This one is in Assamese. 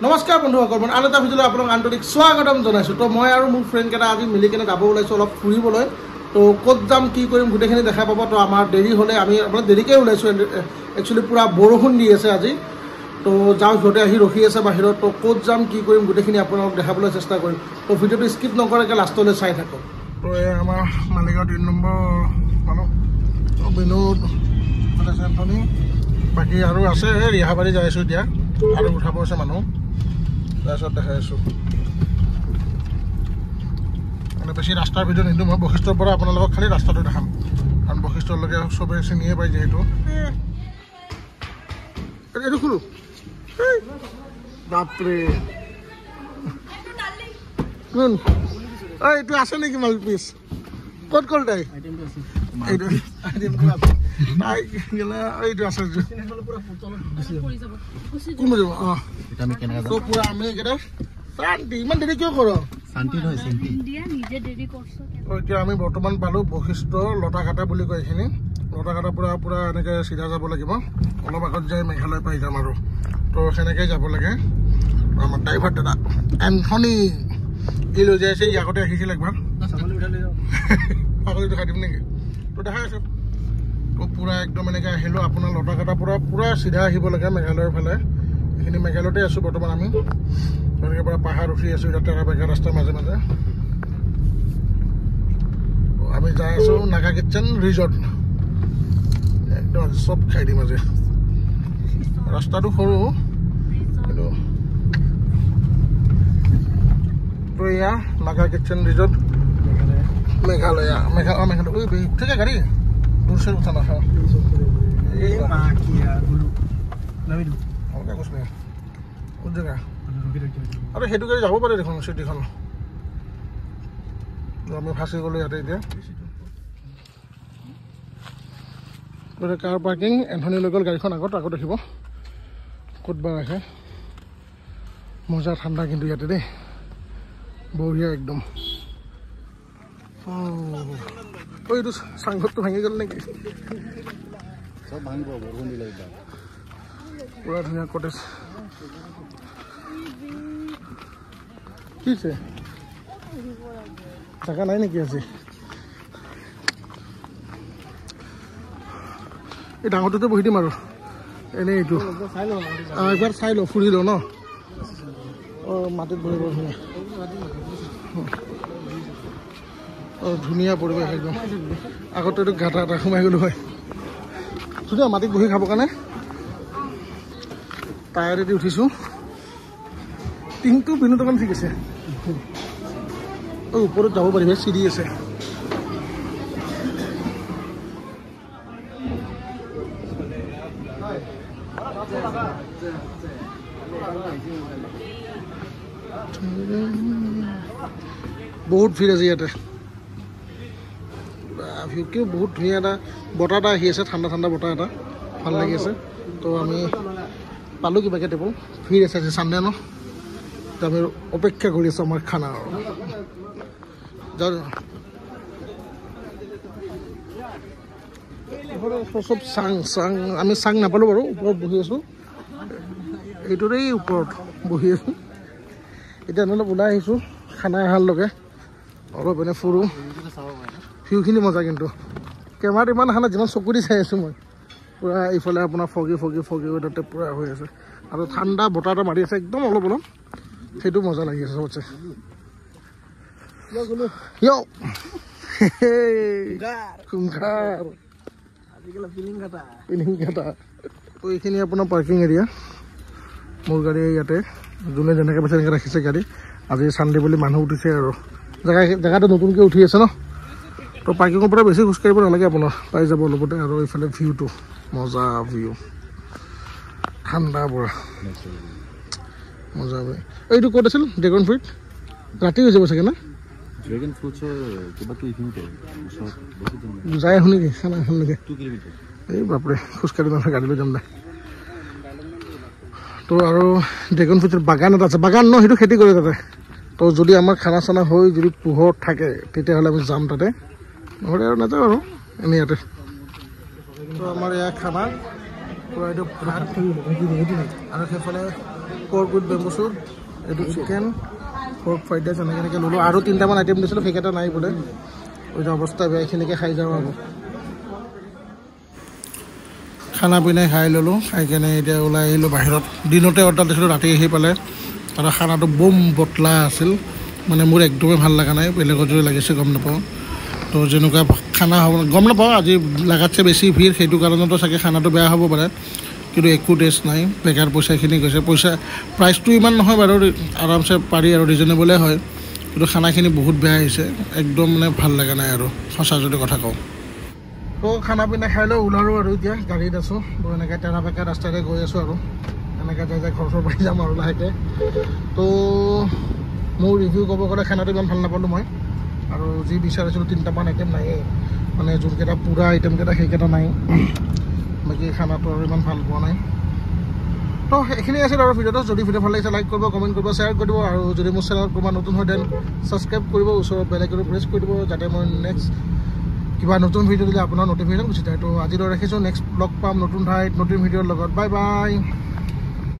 নমস্কাৰ বন্ধুসকল, আন এটা ভিডিঅ'লৈ আপোনাক আন্তৰিক স্বাগতম জনাইছোঁ। তো মই আৰু মোৰ ফ্ৰেণ্ডকেইটা আজি মিলি কেনে যাব ওলাইছোঁ অলপ ফুৰিবলৈ। তো ক'ত যাম কি কৰিম গোটেইখিনি দেখা পাব। তো আমাৰ দেৰি হ'লে আমি আপোনাৰ দেৰিকৈ ওলাইছোঁ, একচুৱেলি পূৰা বৰষুণ দি আছে আজি। তো যাওঁ, সিহঁতে আহি ৰখি আছে বাহিৰত। তো ক'ত যাম কি কৰিম গোটেইখিনি আপোনালোক দেখাবলৈ চেষ্টা কৰিম। তো ভিডিঅ'টো স্কিপ নকৰাকৈ লাষ্টলৈ চাই থাকক। তো এই আমাৰ মালিগাঁও 3 নম্বৰ মানুহ বিনোদ এণ্টনি, বাকী আৰু আছে ৰিহাবাৰী যাই আছোঁ এতিয়া, আৰু উঠাব আছে মানুহ। তাৰপিছত দেখাই আছোঁ মানে বেছি ৰাস্তাৰ ভিডিঅ' নিদিওঁ মই, বশিষ্ঠৰ পৰা আপোনালোকক খালি ৰাস্তাটো দেখাম, কাৰণ বশিষ্ঠলৈকে চবেই চিনিয়ে পাই যিহেতু। এইটো খোলো বাপৰে, কোন এইটো আছে নেকি মালপিচ? ক'ত গ'ল তাই? এইটো এইটো আছে কোন বুজিব? অঁ পুৰা আমি এইকেইটা শান্তি। ইমান দেৰি কিয় কৰ? এতিয়া আমি বৰ্তমান পালোঁ বশিষ্ঠ লতাঘাটা বুলি কয় এইখিনি। লতাঘাটা পুৰা পুৰা এনেকৈ চিধা যাব লাগিব, অলপ আগত যাই মেঘালয় পাই যাম আৰু। তো সেনেকৈ যাব লাগে। আমাৰ ড্ৰাইভাৰ দাদা এণ্টনি ই লৈ যাই আছে, ই আগতে আহিছিল একবাৰ। ছাগলী দেখাই দিম নেকি? তো দেখাই আছোঁ। তো পুৰা একদম এনেকৈ আহিলোঁ আপোনাৰ লতাঘাটা পুৰা পুৰা চিধা আহিব লাগে মেঘালয়ৰ ফালে। এইখিনি মেঘালয়তে আছোঁ বৰ্তমান আমি। তেনেকৈ পৰা পাহাৰ উঠি আছোঁ এতিয়া টেঙা বেকা ৰাস্তাৰ মাজে মাজে। আমি যাই আছোঁ নাগা কিটচেন ৰিজৰ্ট, একদম চব খাই দিম আজি। ৰাস্তাটো সৰু কিন্তু তো এয়া নাগা কিটচেন ৰিজৰ্ট মেঘালয়। মেঘালয় ঠিক আছে গাড়ী দূৰ চে উঠা নাখা কৈছ নে কোন জেগা? আৰু সেইটো গাড়ী যাব পাৰে দেখোন চিটিখন। আমি ফাঁচি গ'লোঁ ইয়াতে এতিয়া। কাৰ পাৰ্কিং এণ্টনি লৈ গ'ল গাড়ীখন আগত ৰাখিব, ক'তবা ৰাখে। মজা ঠাণ্ডা কিন্তু ইয়াতে দেই, বঢ়িয়া একদম। এইটো চাংঘৰটো ভাঙি গ'ল নেকি? পুৰা ধুনীয়া কটেজ। কি হৈছে জাগা নাই নেকি আজি? এই ডাঙৰটোতে বহি দিম আৰু এনেই এইটো একবাৰ চাই লওঁ, ফুৰি লওঁ ন। অঁ মাটিত বহিব ধুনীয়া। অঁ ধুনীয়া পৰিৱেশ একদম। আগতেতো গাঁটা এটা সোমাই গ'লোঁ হয়। ধুনীয়া মাটিত বহি খাবৰ কাৰণে টায়াৰেদি উঠিছোঁ। টিংটো বিনোদৰ কাৰণে ঠিক আছে। ওপৰত যাব পাৰিব, চিৰি আছে। বহুত ভিৰ আছে ইয়াতে। ভিউকেও বহুত ধুনীয়া এটা বতাহ এটা আহি আছে, ঠাণ্ডা ঠাণ্ডা বতাহ এটা ভাল লাগি আছে। তো আমি পালোঁ কিবাকৈ টেবুল। ভিৰ আছে আজি চানডে ন, তো আমি অপেক্ষা কৰি আছোঁ আমাৰ খানা। চব চাং আমি চাং নাপালোঁ বাৰু, ওপৰত বহি আছোঁ। এইটোৰেই ওপৰত বহি আছোঁ। এতিয়া অলপ ওলাই আহিছোঁ খানা অহাৰ লগে, অলপ এনে ফুৰোঁ। ভিউখিনি মজা কিন্তু কেমেৰাত ইমান অহা নাই, যিমান চকু দি চাই আছোঁ মই। পূৰা এইফালে আপোনাৰ ফগি ৱেডাৰতে পূৰা হৈ আছে, আৰু ঠাণ্ডা বতাহ এটা মাৰি আছে একদম অলপ অলপ, সেইটো মজা লাগি আছে চবতছে। তো এইখিনি আপোনাৰ পাৰ্কিং এৰিয়া। মোৰ গাড়ী ইয়াতে, যোনে যেনেকৈ পাইছে তেনেকৈ ৰাখিছে গাড়ী। আজি চানডে বুলি মানুহ উঠিছে আৰু জেগাটো নতুনকৈ উঠি আছে ন। তো পাৰ্কিঙৰ পৰা বেছি খোজকাঢ়িব নালাগে, আপোনাৰ পাই যাব অলপতে। আৰু এইফালে ভিউটো মজা ভিউ, ঠাণ্ডা পুৰা মজা। এইটো ক'ত আছিল? ড্ৰেগন ফ্ৰুইট ৰাতি হৈ যাব চাগে না? যাই আহোঁ নেকি খানা এখনলৈকে? এই বাপৰে খোজকাঢ়ি নাথাকে, গাড়ী লৈ যাম দে। তো আৰু ড্ৰেগন ফ্ৰুইটৰ বাগান এটা আছে, বাগান ন সেইটো খেতি কৰে তাতে। তো যদি আমাৰ খানা চানা হৈ যদি পোহৰত থাকে তেতিয়াহ'লে আমি যাম তাতে, নহ'লে আৰু নাযাওঁ আৰু এনেই ইয়াতে। তো আমাৰ এয়া খানা পূৰা এইটো ভাত, আৰু সেইফালে পৰ্ক উইথ বেম্বু চুট, এইটো চিকেন, পৰ্ক ফ্ৰাইড ৰাইচ এনেকৈ ল'লোঁ। আৰু 3টামান আইটেম দিছিলোঁ, সেইকেইটা নাই বোলে। ওই অৱস্থা বেয়া, এইখিনিকে খাই যাওঁ আৰু। খানা পিনাই খাই ল'লোঁ, খাই কেনে এতিয়া ওলাই আহিলোঁ বাহিৰত। দিনতে অৰ্ডাৰ দিছিলোঁ, ৰাতি আহি পালে আৰু খানাটো বম বটলা আছিল, মানে মোৰ একদমেই ভাল লগা নাই। বেলেগৰ যদি লাগিছে গম নাপাওঁ। তো যেনেকুৱা খানা হ'ব গম নাপাওঁ, আজি লাগাতছে বেছি ভিৰ, সেইটো কাৰণতো চাগে খানাটো বেয়া হ'ব পাৰে, কিন্তু একো টেষ্ট নাই। বেকাৰ পইচাখিনি গৈছে। প্ৰাইচটো ইমান নহয় বাৰু, আৰামছে পাৰি আৰু ৰিজনেবলে হয়, কিন্তু খানাখিনি বহুত বেয়া আহিছে, একদম মানে ভাল লগা নাই আৰু সঁচা যদি কথা কওঁ। তো খানা পিনা খাই লৈ ওলালোঁ আৰু এতিয়া গাড়ীত আছোঁ। তো এনেকৈ তেৰা বেকা ৰাস্তাৰে গৈ আছোঁ আৰু এনেকৈ যাই ঘৰ চৰ পাই যাম আৰু লাহেকৈ। তো মোৰ ৰিভিউ ক'ব গ'লে খানাটো ইমান ভাল নাপালোঁ মই, আৰু যি বিচাৰিছিলোঁ 3টামান আইটেম নায়েই, মানে যোনকেইটা পূৰা আইটেমকেইটা সেইকেইটা নাই। বাকী খানাটো আৰু ইমান ভাল পোৱা নাই। তো এইখিনি আছিল আৰু ভিডিঅ'টো। যদি ভিডিঅ' ভাল লাগিছে লাইক কৰিব, কমেণ্ট কৰিব, শ্বেয়াৰ কৰিব, আৰু যদি মোৰ চেনেলত কোনোবা নতুন হয় দেন ছাবস্ক্ৰাইব কৰিব, ওচৰত বেল আইকনটো প্ৰেছ কৰি দিব, যাতে মই নেক্সট কিবা নতুন ভিডিঅ' দিলে আপোনাৰ নটিফিকেশ্যন গুচি যায়। তো আজিলৈ ৰাখিছোঁ, নেক্সট লগ পাম নতুন ঠাইত নতুন ভিডিঅ'ৰ লগত। Bye bye.